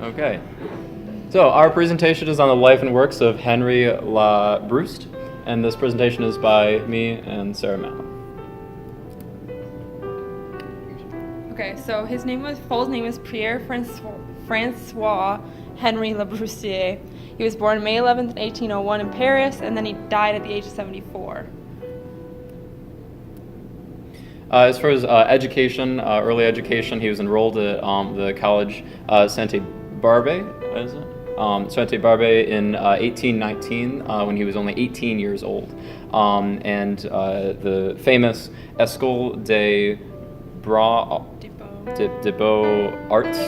Okay. So our presentation is on the life and works of Henry Labrouste, and this presentation is by me and Sarah Mallon. Okay, so full name is Pierre Francois Henry Labrousse. He was born May 11th, 1801 in Paris, and then he died at the age of 74. As far as education, early education, he was enrolled at the College Sainte Barbe, is it? Sainte Barbe in 1819 when he was only 18 years old. And the famous École des Beaux-Arts.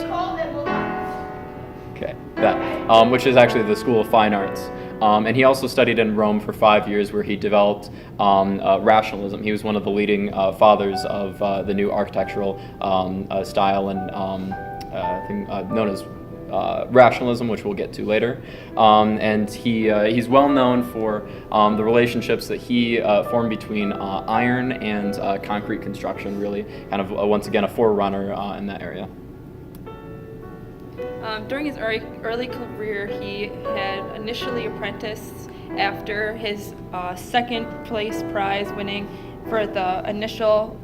Okay, that, which is actually the School of Fine Arts. And he also studied in Rome for 5 years, where he developed rationalism. He was one of the leading fathers of the new architectural style and thing known as rationalism, which we'll get to later. And he's well known for the relationships that he formed between iron and concrete construction, really kind of, once again, a forerunner in that area. During his early career, he had initially apprenticed after his second place prize winning for the initial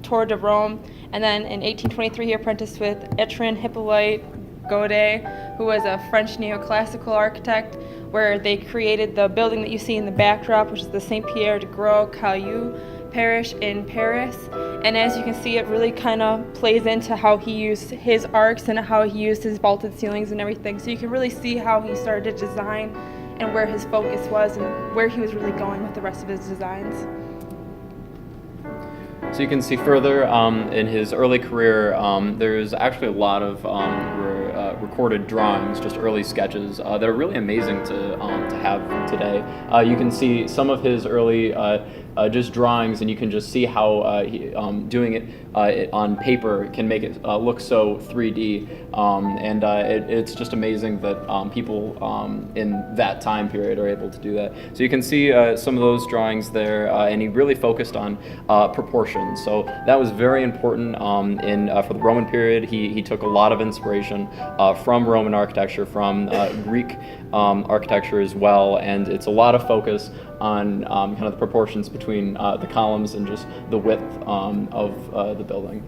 Tour de Rome, and then in 1823 he apprenticed with Étienne Hippolyte Godet, who was a French neoclassical architect, where they created the building that you see in the backdrop, which is the Saint Pierre de Gros Caillou parish in Paris. And as you can see, it really kind of plays into how he used his arcs and how he used his vaulted ceilings and everything. So you can really see how he started to design and where his focus was and where he was really going with the rest of his designs. So you can see further in his early career, there's actually a lot of recorded drawings, just early sketches that are really amazing to have today. You can see some of his early just drawings, and you can just see how doing it on paper can make it look so 3D, and it's just amazing that people in that time period are able to do that. So you can see some of those drawings there, and he really focused on proportions. So that was very important for the Roman period. He took a lot of inspiration from Roman architecture, from Greek architecture as well, and it's a lot of focus on kind of the proportions between the columns and just the width of the building.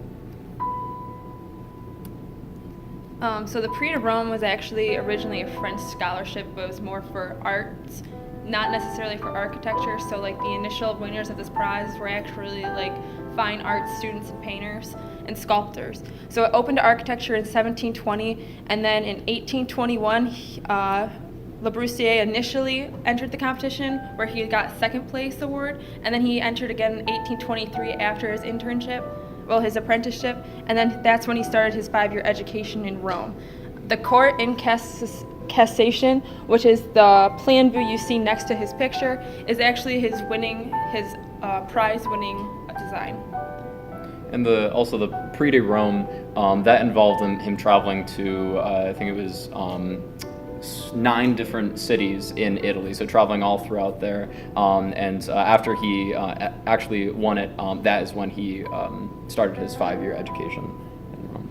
So the Prix de Rome was actually originally a French scholarship, but it was more for arts, not necessarily for architecture. So like the initial winners of this prize were actually like fine arts students and painters and sculptors. So it opened to architecture in 1720, and then in 1821, Labrousse initially entered the competition, where he got second place award, and then he entered again in 1823 after his his apprenticeship, and then that's when he started his 5-year education in Rome. The court in Cassation, which is the plan view you see next to his picture, is actually his prize-winning design. And also the Prix de Rome, that involved him traveling to, I think it was 9 different cities in Italy, so traveling all throughout there. And after he actually won it, that is when he started his 5-year education in Rome.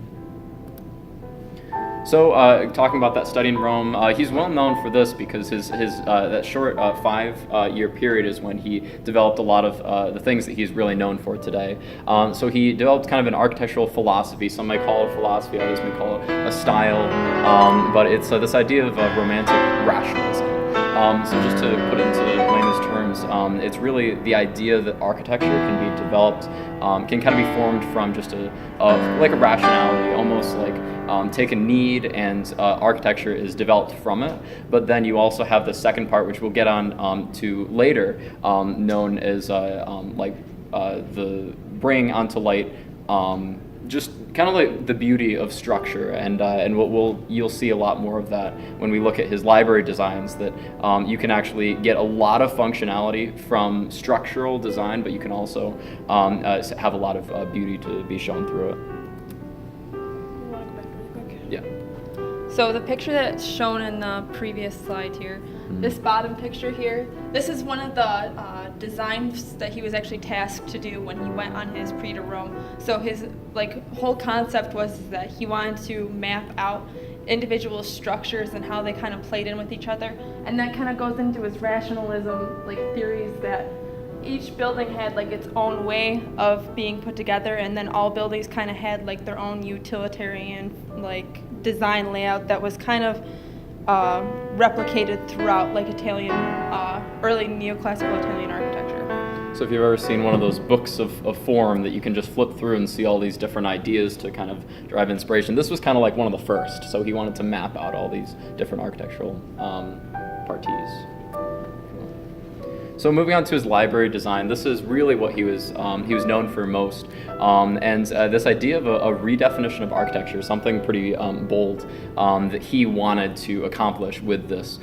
So talking about that study in Rome, he's well known for this because his that short 5-year period is when he developed a lot of the things that he's really known for today. So he developed kind of an architectural philosophy. Some may call it philosophy, others may call it a style, but it's this idea of romantic rationalism. So just to put it into layman's terms, it's really the idea that architecture can be developed, can kind of be formed from just like a rationality, almost like take a need, and architecture is developed from it. But then you also have the second part, which we'll get on to later, known as the bring onto light just kind of like the beauty of structure, and you'll see a lot more of that when we look at his library designs, that you can actually get a lot of functionality from structural design, but you can also have a lot of beauty to be shown through it. Yeah. So the picture that's shown in the previous slide here, this bottom picture here, this is one of the designs that he was actually tasked to do when he went on his Prix de Rome. So his whole concept was that he wanted to map out individual structures and how they kind of played in with each other. And that kind of goes into his rationalism, like theories that each building had like its own way of being put together, and then all buildings kind of had like their own utilitarian like design layout that was kind of replicated throughout like Italian, early neoclassical Italian architecture. So if you've ever seen one of those books of form that you can just flip through and see all these different ideas to kind of drive inspiration, this was kind of like one of the first. So he wanted to map out all these different architectural parties. So moving on to his library design, this is really what he was known for most. And this idea of a redefinition of architecture, something pretty bold that he wanted to accomplish with this.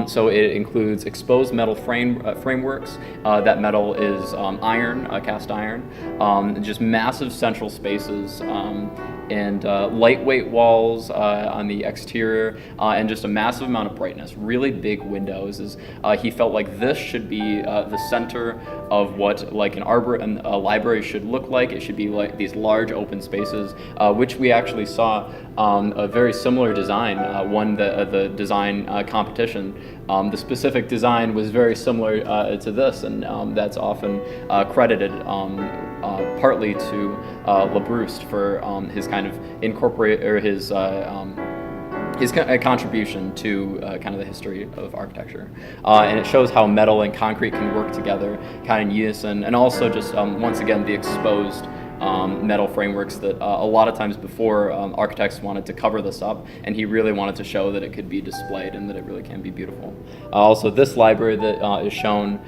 So it includes exposed metal frameworks. That metal is iron, cast iron, just massive central spaces, and lightweight walls on the exterior, and just a massive amount of brightness. Really big windows. He felt like this should be the center of what like a library should look like. It should be like these large open spaces, which we actually saw a very similar design won the design competition. The specific design was very similar to this, and that's often credited partly to Labrouste for his kind of his contribution to kind of the history of architecture. And it shows how metal and concrete can work together kind of in unison, and also just once again the exposed metal frameworks that a lot of times before architects wanted to cover this up, and he really wanted to show that it could be displayed and that it really can be beautiful. Also, this library that is shown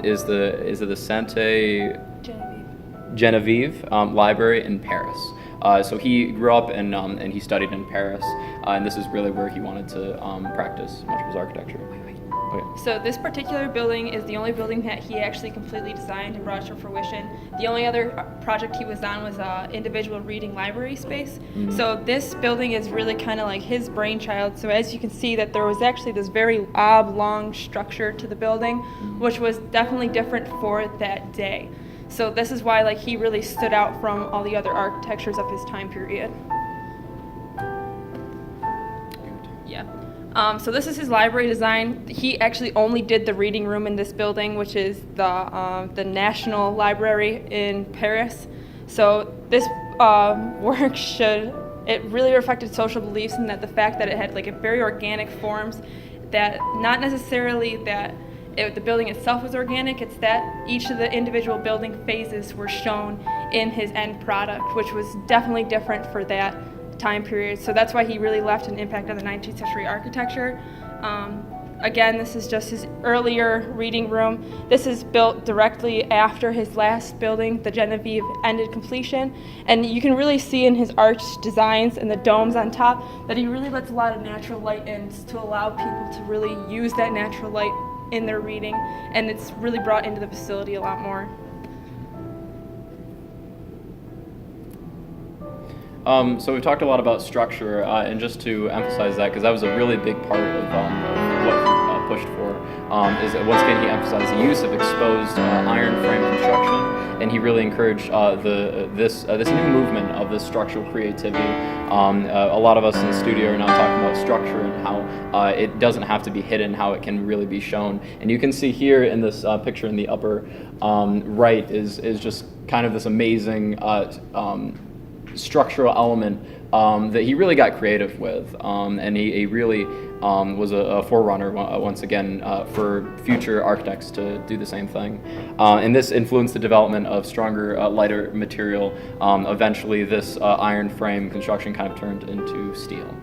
is the Sainte Genevieve Library in Paris. So he grew up and he studied in Paris, and this is really where he wanted to practice much of his architecture. Okay. So this particular building is the only building that he actually completely designed and brought to fruition. The only other project he was on was individual reading library space. Mm-hmm. So this building is really kind of like his brainchild. So as you can see that there was actually this very oblong structure to the building, which was definitely different for that day. So this is why like he really stood out from all the other architectures of his time period. Yeah. So this is his library design. He actually only did the reading room in this building, which is the National Library in Paris. So this work it really reflected social beliefs, in that the fact that it had like a very organic forms, that not necessarily that the building itself was organic, it's that each of the individual building phases were shown in his end product, which was definitely different for that time period. So that's why he really left an impact on the 19th century architecture. Again, this is just his earlier reading room. This is built directly after his last building, the Genevieve, ended completion. And you can really see in his arched designs and the domes on top that he really lets a lot of natural light in to allow people to really use that natural light in their reading, and it's really brought into the facility a lot more. So we've talked a lot about structure, and just to emphasize that, because that was a really big part of what he pushed for, is that once again he emphasized the use of exposed iron frame construction, and he really encouraged this new movement of this structural creativity. A lot of us in the studio are now talking about structure and how it doesn't have to be hidden, how it can really be shown. And you can see here in this picture in the upper right is just kind of this amazing structural element that he really got creative with, and he really was a forerunner once again for future architects to do the same thing. And this influenced the development of stronger, lighter material. Eventually this iron frame construction kind of turned into steel.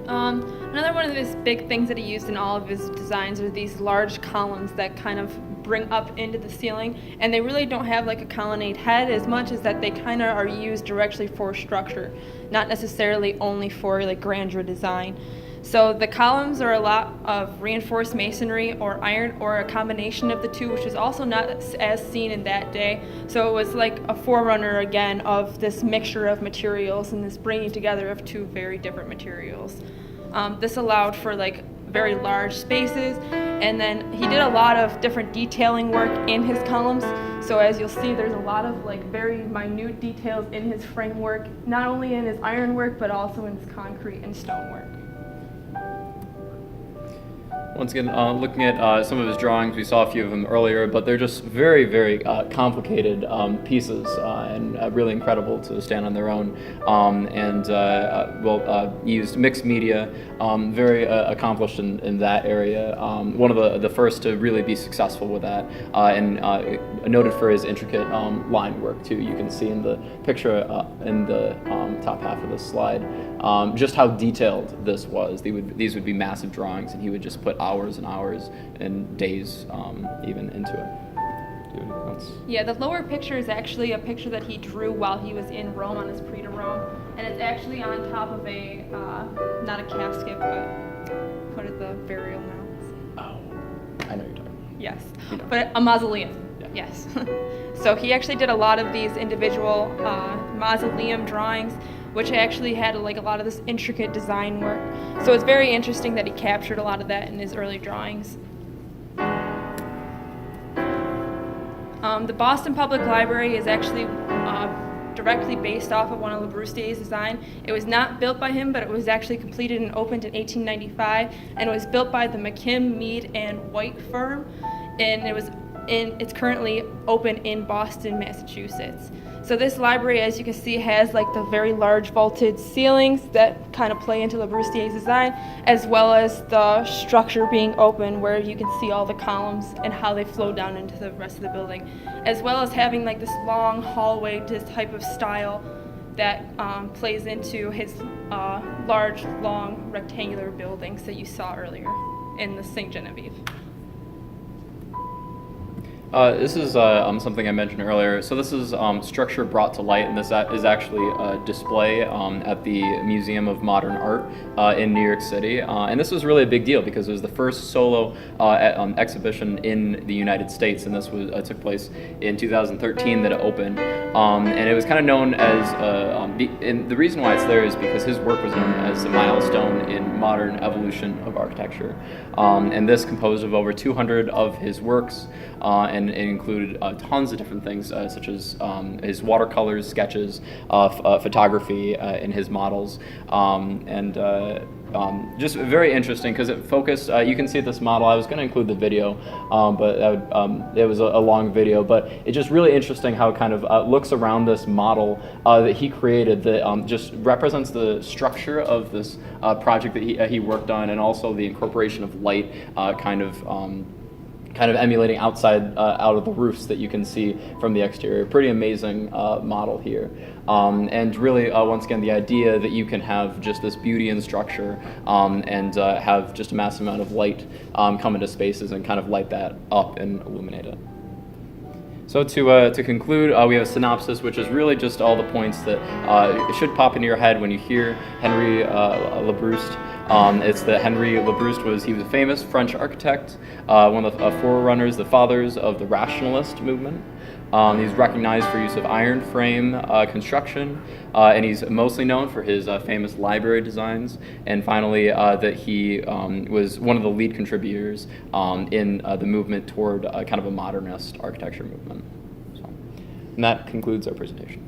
Another one of his big things that he used in all of his designs are these large columns that kind of bring up into the ceiling, and they really don't have like a colonnade head as much as that they kind of are used directly for structure, not necessarily only for like grandeur design. So the columns are a lot of reinforced masonry or iron, or a combination of the two, which is also not as seen in that day. So it was like a forerunner again of this mixture of materials and this bringing together of two very different materials. This allowed for like very large spaces. And then he did a lot of different detailing work in his columns. So as you'll see, there's a lot of like very minute details in his framework, not only in his ironwork, but also in his concrete and stonework. Once again, looking at some of his drawings, we saw a few of them earlier, but they're just very, very complicated pieces and really incredible to stand on their own. Used mixed media, very accomplished in that area. One of the first to really be successful with that, and noted for his intricate line work too. You can see in the picture in the top half of this slide just how detailed this was. These would be massive drawings, and he would just put hours and hours and days even into it. Do anything else? Yeah, the lower picture is actually a picture that he drew while he was in Rome on his Prix de Rome, and it's actually on top of a, not a casket, but what are the burial mounds? Oh, I know you're talking about. Yes, but a mausoleum. Yeah. Yes. So he actually did a lot of these individual mausoleum drawings, which actually had like a lot of this intricate design work. So it's very interesting that he captured a lot of that in his early drawings. The Boston Public Library is actually directly based off of one of Le Broustier's design. It was not built by him, but it was actually completed and opened in 1895, and it was built by the McKim, Mead, and White firm, and it's currently open in Boston, Massachusetts. So this library, as you can see, has like the very large vaulted ceilings that kind of play into Le Broustier's design, as well as the structure being open where you can see all the columns and how they flow down into the rest of the building, as well as having like this long hallway, this type of style that plays into his large, long, rectangular buildings that you saw earlier in the St. Genevieve. This is something I mentioned earlier. So this is structure brought to light, and this is actually a display at the Museum of Modern Art in New York City. And this was really a big deal because it was the first solo exhibition in the United States, and this took place in 2013 that it opened. And it was kind of known as, and the reason why it's there is because his work was known as the milestone in modern evolution of architecture. And this composed of over 200 of his works, and it included tons of different things, such as his watercolors, sketches, photography in his models, just very interesting because it focused. You can see this model. I was going to include the video, but it was a long video. But it's just really interesting how it kind of looks around this model that he created that just represents the structure of this project that he worked on, and also the incorporation of light, kind of emulating out of the roofs that you can see from the exterior. Pretty amazing model here. And really, once again, the idea that you can have just this beauty and structure and have just a massive amount of light come into spaces and kind of light that up and illuminate it. So to conclude, we have a synopsis, which is really just all the points that it should pop into your head when you hear Henry Labrouste. It's that Henry Labrouste was a famous French architect, one of the forerunners, the fathers of the rationalist movement. He's recognized for use of iron frame construction, and he's mostly known for his famous library designs. And finally, that he was one of the lead contributors in the movement toward kind of a modernist architecture movement. So, and that concludes our presentation.